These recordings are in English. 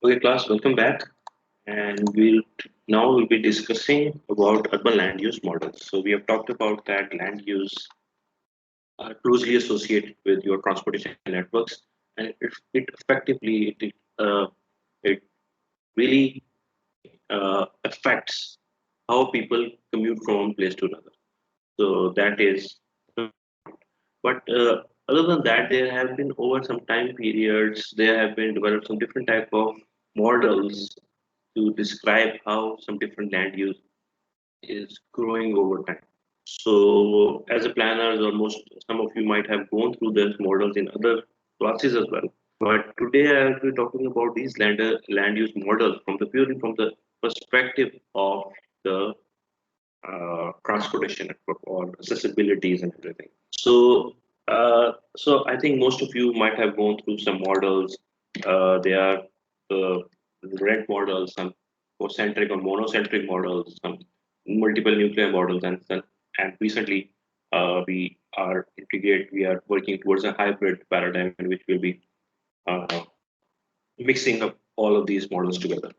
Okay, class, welcome back. And we'll be discussing about urban land use models. So we have talked about that land use are closely associated with your transportation networks, and it effectively it really affects how people commute from one place to another. So that is, but other than that, there have been over some time periods there have been developed some different type of models to describe how some different land use is growing over time. So, as a planners, almost some of you might have gone through these models in other classes as well. But today I will be talking about these land use models from the purely from the perspective of the transportation network or accessibilities and everything. So I think most of you might have gone through some models. They are the red models, some concentric or monocentric models, some multiple nuclear models, and recently we are working towards a hybrid paradigm in which we'll be uh, mixing up all of these models together.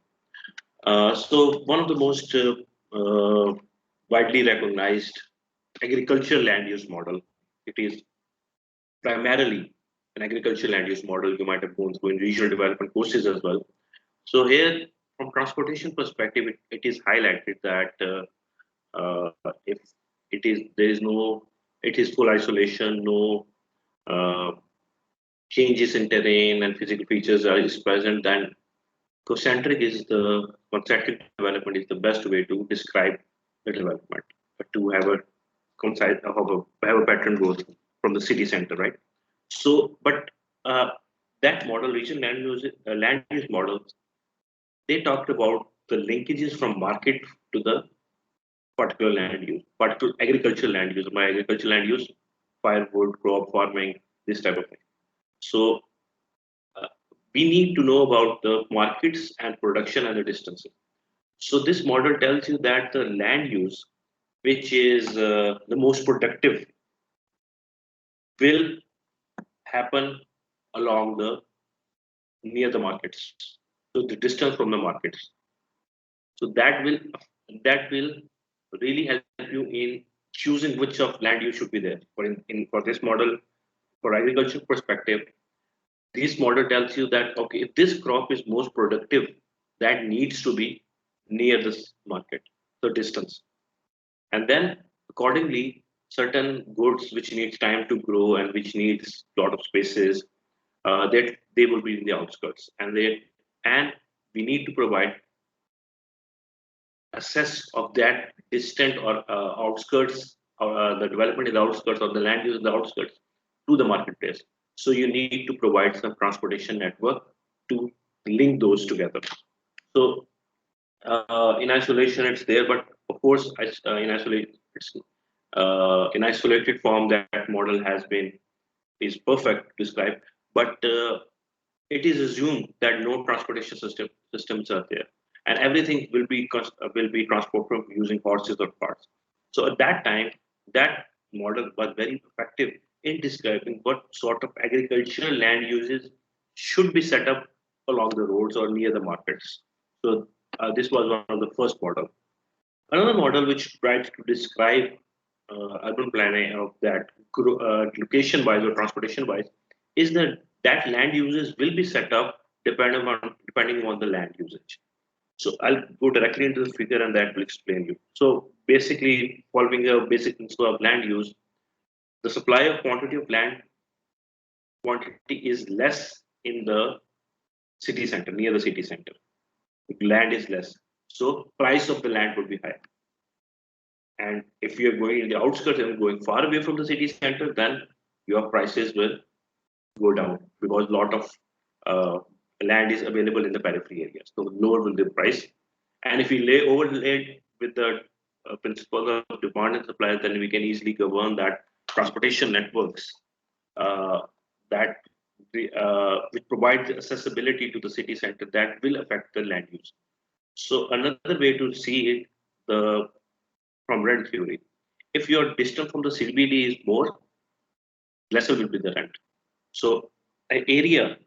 So one of the most widely recognized agricultural land use model. It is primarily an agricultural land use model you might have gone through in regional development courses as well. So here, from transportation perspective, it is highlighted that if it is there is no, it is full isolation, no uh, changes in terrain and physical features are is present, then concentric development is the best way to describe the development, to have a concise have a pattern growth from the city center, right? So, but that model, regional land use model, they talked about the linkages from market to the particular land use, particular agricultural land use. My agricultural land use, firewood, crop farming, this type of thing. So uh, we need to know about the markets and production and the distances. So this model tells you that the land use, which is the most productive, will happen along the near the markets. So the distance from the markets. So that will really help you in choosing which of land you should be there. For this model, for agriculture perspective, this model tells you that okay, if this crop is most productive, that needs to be near this market, the distance. And then accordingly, certain goods which needs time to grow and which needs a lot of spaces, that they will be in the outskirts, and we need to provide access of that distant or outskirts, or the development in the outskirts or the land use in the outskirts to the marketplace. So you need to provide some transportation network to link those together. So in isolation, it's there, but of course, in isolated form, that model is perfect to describe, but it is assumed that no transportation systems are there, and everything will be transported using horses or carts. So at that time, that model was very effective in describing what sort of agricultural land uses should be set up along the roads or near the markets. So this was one of the first model. Another model which tries to describe urban planning of that location-wise or transportation-wise is that land uses will be set up depending on the land usage. So I'll go directly into the figure and that will explain you. So basically, following a basic principle of land use, the supply of quantity of land quantity is less in the city center, near the city center. Land is less, so price of the land would be high. And if you're going in the outskirts and going far away from the city center, then your prices will go down because a lot of uh, land is available in the periphery areas. So lower will the price. And if we overlay with the principle of demand and supply, then we can easily govern that transportation networks uh, that which provides accessibility to the city center that will affect the land use. So another way to see it, the from rent theory. If your distance from the CBD is more, lesser will be the rent. So an area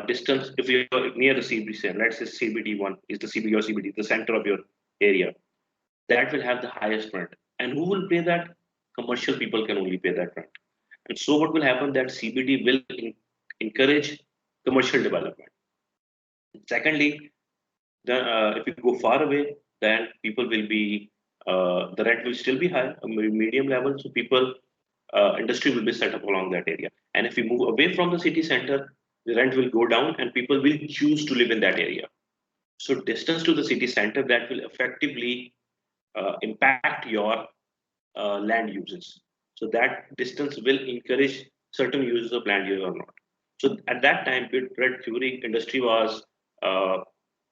distance, if you're near the CBD, let's say CBD1 is the CBD or CBD, the center of your area, that will have the highest rent. And who will pay that? Commercial people can only pay that rent. And so what will happen that CBD will encourage commercial development. Secondly, if you go far away, then people will be the rent will still be high, a medium level. So people industry will be set up along that area. And if we move away from the city center, the rent will go down, and people will choose to live in that area. So distance to the city center that will effectively impact your land uses. So that distance will encourage certain uses of land use or not. So at that time, with red theory, industry was, and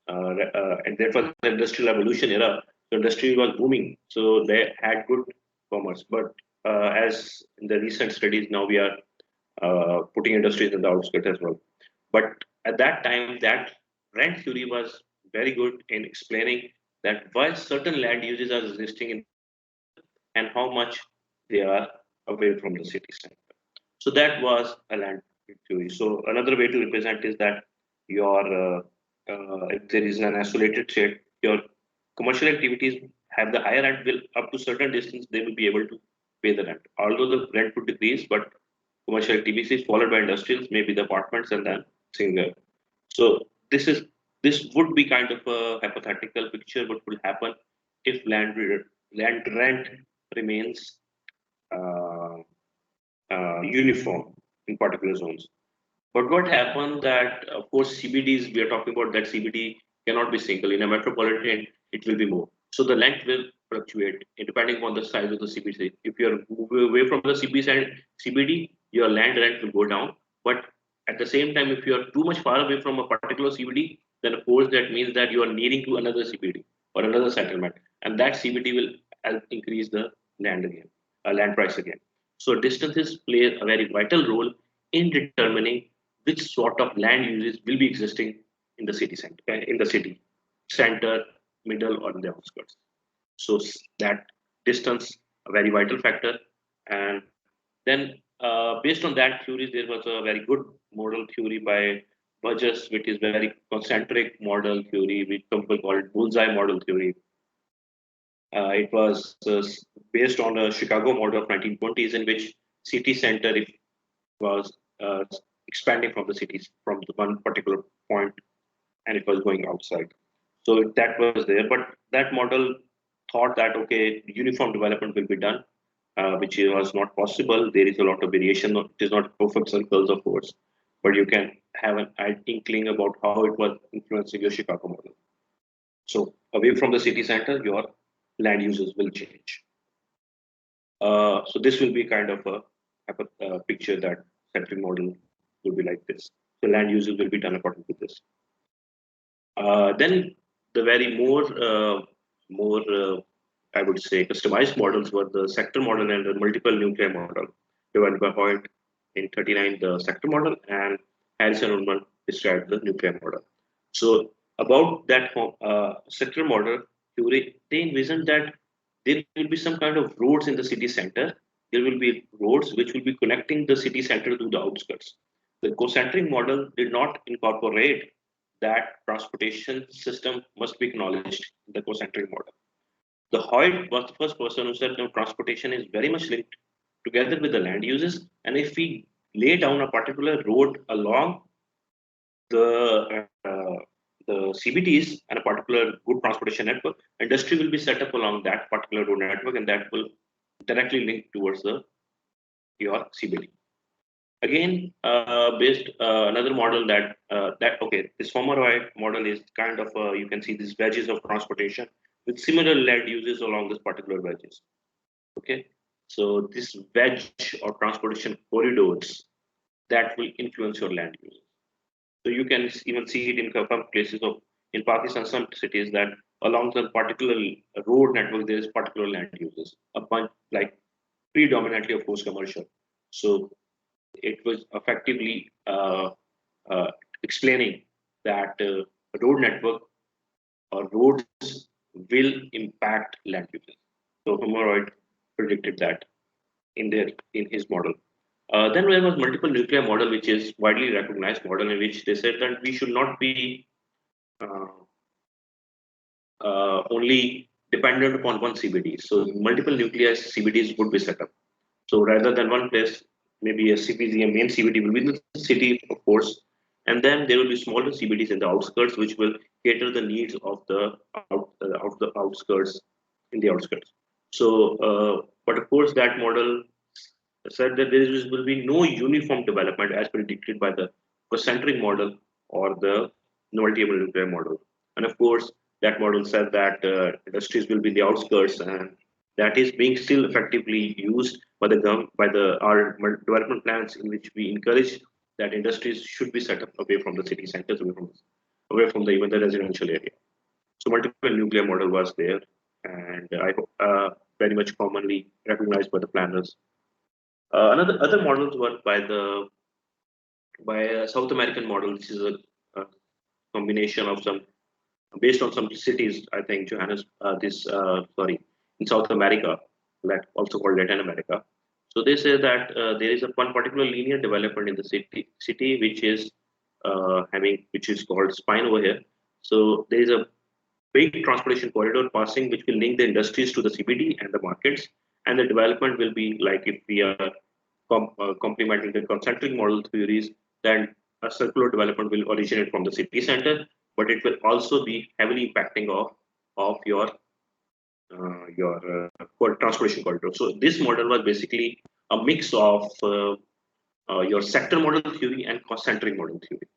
that was the industrial revolution era. The industry was booming, so they had good commerce. But as in the recent studies, now we are putting industries in the outskirts as well. But at that time, that rent theory was very good in explaining that why certain land uses are existing in and how much they are away from the city center. So that was a land theory. So another way to represent is that your if there is an isolated state, your commercial activities have the higher rent will up to certain distance they will be able to pay the rent. Although the rent would decrease, but commercial activities followed by industrials, maybe the apartments and then single. So this would be kind of a hypothetical picture what will happen if land rent remains uh, uniform in particular zones. But what happened that, of course, CBDs, we are talking about that CBD cannot be single. In a metropolitan, it will be more. So the length will fluctuate depending on the size of the CBD. If you're moving away from the CBD, your land rent will go down. But at the same time, if you're too much far away from a particular CBD, then of course that means that you are needing to another CBD or another settlement. And that CBD will help increase the land price again. So distances play a very vital role in determining which sort of land uses will be existing in the city center, center, middle, or in the outskirts. So that distance a very vital factor. And then based on that theory, there was a very good model theory by Burgess, which is very concentric model theory, which some people call it bullseye model theory. It was based on a Chicago model of 1920s, in which city center was expanding from the cities from the one particular point, and it was going outside. So that was there, but that model thought that okay, uniform development will be done, which was not possible. There is a lot of variation. It is not perfect circles, of course, but you can have an inkling about how it was influencing your Chicago model. So away from the city center, your land uses will change. So this will be kind of a picture that centric model will be like this. So land uses will be done according to this. Then the very more I would say customized models were the sector model and the multiple nuclei model developed by Hoyt in 39, the sector model, and Harrison Ullman described the nuclei model. So about that sector model theory, they envisioned that there will be some kind of roads in the city center. There will be roads which will be connecting the city center to the outskirts. The concentric model did not incorporate that transportation system must be acknowledged in the concentric model. The Hoyt was the first person who said no, transportation is very much linked together with the land uses. And if we lay down a particular road along the CBDs and a particular good transportation network, industry will be set up along that particular road network, and that will directly link towards your CBD. Again, based another model that okay, this Homeroid model is kind of you can see these wedges of transportation with similar land uses along this particular wedges. Okay, so this wedge or transportation corridors that will influence your land use. So you can even see it in some places of in Pakistan, some cities that along the particular road network there is particular land uses, a bunch like predominantly of course commercial. So it was effectively explaining that road network or roads will impact land uses. So Humoroid predicted that in his model. Then there was multiple nuclei model, which is widely recognized model, in which they said that we should not be uh, only dependent upon one CBD. So multiple nuclei CBDs would be set up. So rather than one place, maybe a CPG, a main CBD will be in the city, of course, and then there will be smaller CBDs in the outskirts, which will cater the needs of the outskirts in the outskirts. So, but of course, that model said that will be no uniform development as predicted by the concentric model or the multi-able nuclear model. And of course, that model said that industries will be in the outskirts, and that is being still effectively used by the by the our development plans, in which we encourage that industries should be set up away from the city centers, away from the even the residential area. So multiple nuclear model was there, and I hope very much commonly recognized by the planners. Another other models were by a South American model, which is a combination of some based on some cities. I think Johannes, sorry, in South America, that also called Latin America. So they say that there is a one particular linear development in the city which is called spine over here. So there is a big transportation corridor passing, which will link the industries to the CBD and the markets. And the development will be like, if we are complementing the concentric model theories, then a circular development will originate from the city center, but it will also be heavily impacting of your transportation corridor. So this model was basically a mix of your sector model theory and concentric model theory.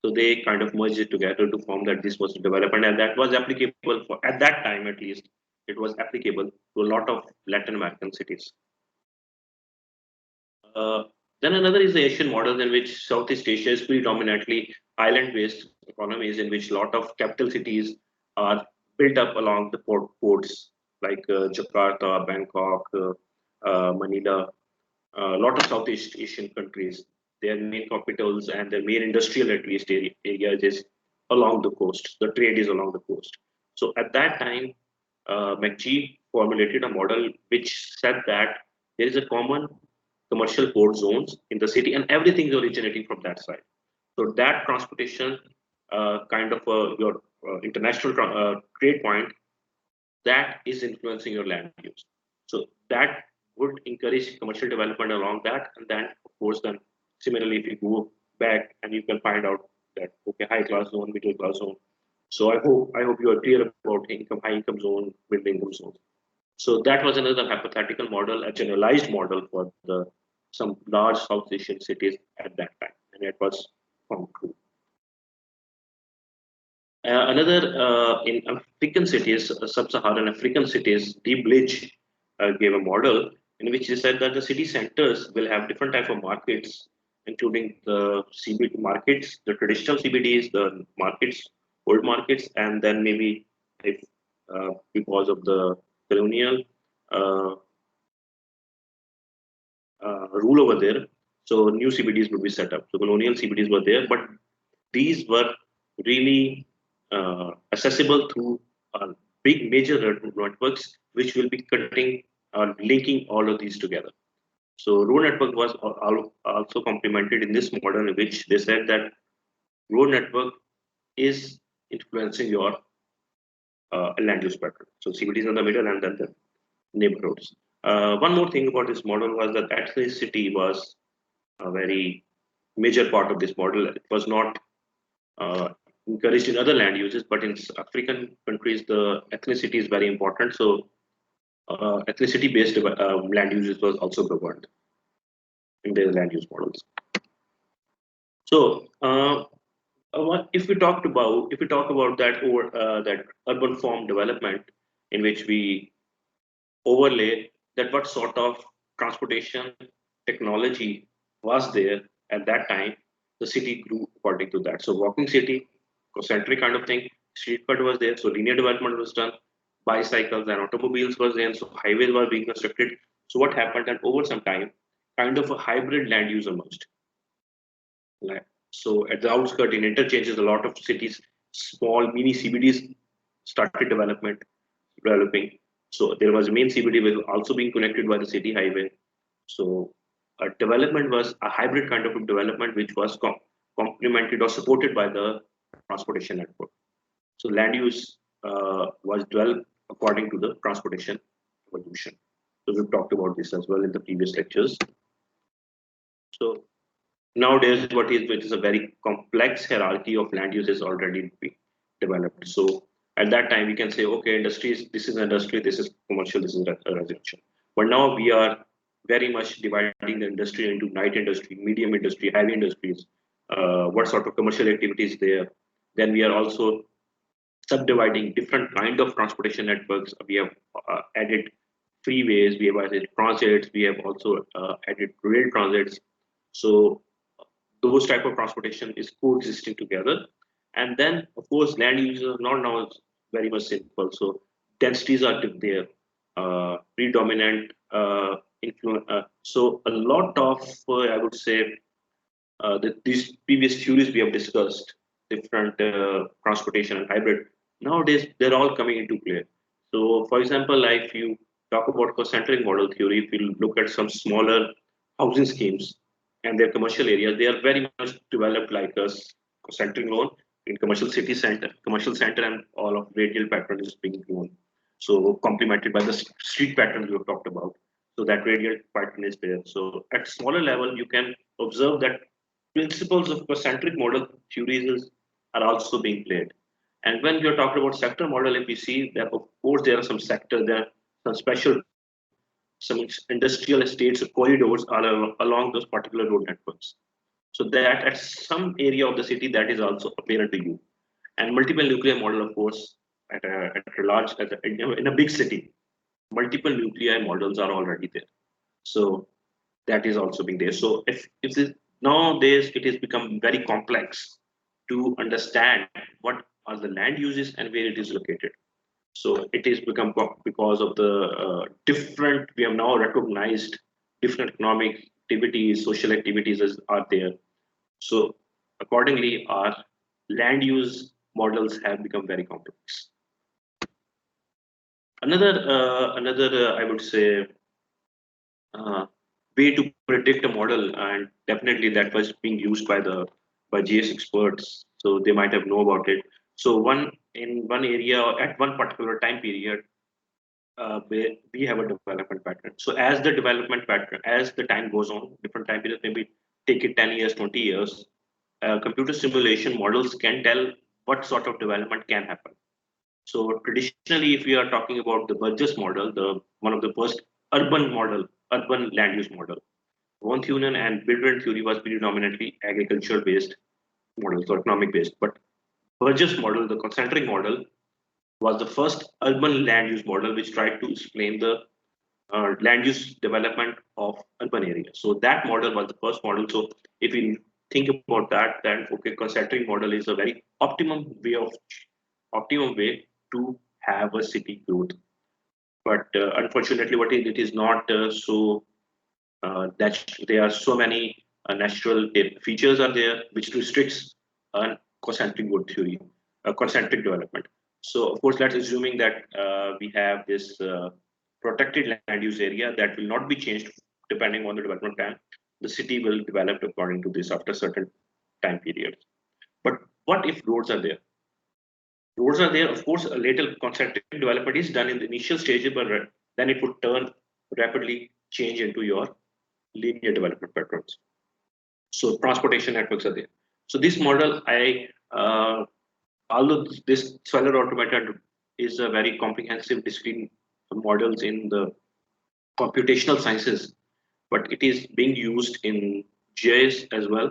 So they kind of merged it together to form that this was development, and that was applicable for, at that time at least, it was applicable to a lot of Latin American cities. Uh, then another is the Asian model, in which Southeast Asia is predominantly island-based economies, in which a lot of capital cities are built up along the ports like Jakarta, Bangkok, Manila. A lot of Southeast Asian countries, their main capitals and their main industrial at least areas is along the coast. The trade is along the coast. So at that time, McGee formulated a model which said that there is a common commercial port zones in the city, and everything is originating from that side. So that transportation, kind of your international trade point, that is influencing your land use. So that would encourage commercial development along that. And then, of course, then similarly, if you go back and you can find out that okay, high class zone, middle class zone. So I hope you are clear about high income zone, middle income zone. So that was another hypothetical model, a generalized model for the some large South Asian cities at that time, and it was found true. Another in African cities, sub-Saharan African cities, Deep Bridge gave a model in which they said that the city centers will have different type of markets, including the CBD markets, the traditional CBDs, the markets, old markets, and then maybe if because of the colonial uh, rule over there, so new CBDs would be set up. So colonial CBDs were there, but these were really accessible through big major networks, which will be cutting linking all of these together. So road network was also complemented in this model, in which they said that road network is influencing your land use pattern. So CBDs in the middle, and then the neighborhoods. One more thing about this model was that ethnicity was a very major part of this model. It was not encouraged in other land uses, but in African countries, the ethnicity is very important. So ethnicity-based land uses was also governed in their land use models. So if we talk about that or that urban form development, in which we overlay that what sort of transportation technology was there at that time, the city grew according to that. So walking city, concentric kind of thing, street cut was there, so linear development was done, bicycles and automobiles was there, so highways were being constructed. So what happened that over some time, kind of a hybrid land use emerged. So at the outskirts in interchanges, a lot of cities, small mini CBDs started developing. So there was a main CBD was also being connected by the city highway. So development was a hybrid kind of a development, which was complemented or supported by the transportation network. So land use was developed according to the transportation evolution. So we've talked about this as well in the previous lectures. So nowadays, which is a very complex hierarchy of land use is already being developed. So at that time, we can say, okay, industries, this is industry, this is commercial, this is residential. But now we are very much dividing the industry into light industry, medium industry, heavy industries, what sort of commercial activities there. Then we are also subdividing different kind of transportation networks. We have added freeways, we have added transits, we have also added rail transits. So those type of transportation is coexisting together. And then, of course, land use is not now very much simple. So densities are there, predominant influence. So a lot of, I would say, these previous theories we have discussed, different transportation and hybrid, nowadays they're all coming into play. So, for example, like if you talk about concentric model theory, if you look at some smaller housing schemes and their commercial areas, they are very much developed like a concentric zone in commercial center, and all of radial pattern is being grown. So complemented by the street patterns we have talked about. So that radial pattern is there. So at smaller level, you can observe that principles of concentric model theories are also being played. And when we are talking about sector model, if we see that, of course, there are some sectors, there are some special, some industrial estates or corridors are along those particular road networks. So that at some area of the city, that is also apparent to you. And multiple nuclei model, of course, at a large, in a big city, multiple nuclei models are already there. So that is also being there. So if this, nowadays it has become very complex to understand what are the land uses and where it is located. So it is become because of the different, we have now recognized different economic activities, social activities are there. So accordingly, our land use models have become very complex. Another I would say way to predict a model, and definitely that was being used by GS experts, so they might have know about it. So one area at one particular time period, where we have a development pattern. So as the development pattern, as the time goes on, different time periods, maybe take it 10 years, 20 years, computer simulation models can tell what sort of development can happen. So traditionally, if we are talking about the Burgess model, the one of the first urban land use model, von Thünen and Bildren theory was predominantly agriculture-based models or economic-based. But Burgess model, the concentric model, was the first urban land use model which tried to explain the land use development of urban areas. So that model was the first model. So if we think about that, then okay, concentric model is a very optimum way to have a city growth. But unfortunately, what it is not so that there are so many natural features are there which restricts concentric growth theory, concentric development. So of course, let's assuming that we have this protected land use area that will not be changed depending on the development plan. The city will develop according to this after certain time periods. But what if roads are there? Roads are there, of course, a little concentric development is done in the initial stages, but then it would turn rapidly change into your linear development patterns. So transportation networks are there. So this model, although this Cellular Automata is a very comprehensive discrete models in the computational sciences, but it is being used in GIS as well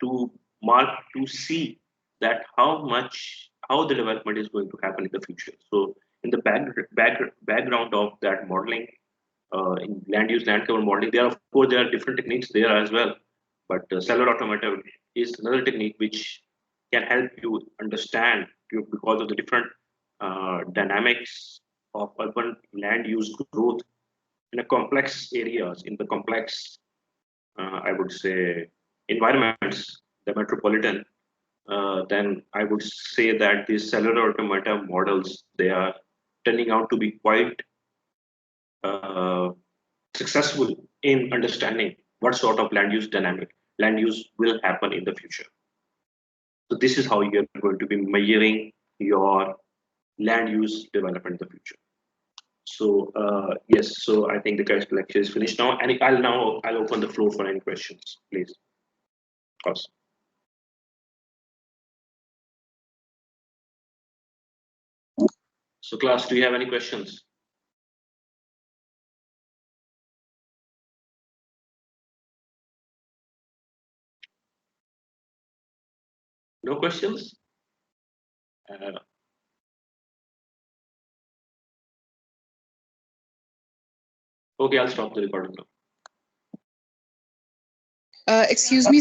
to see that how the development is going to happen in the future. So in the background of that modeling, in land use land cover modeling, there are different techniques there as well. But Cellular Automata is another technique which can help you understand because of the different dynamics of urban land use growth in a complex areas, in the complex, I would say, environments, the metropolitan. Then I would say that these Cellular Automata models, they are turning out to be quite successful in understanding what sort of land use will happen in the future. So this is how you're going to be measuring your land use development in the future. So yes, so I think the lecture is finished now, and I'll open the floor for any questions, please. Of course. So class, do you have any questions? No questions? Okay, I'll stop the recording now. Excuse me.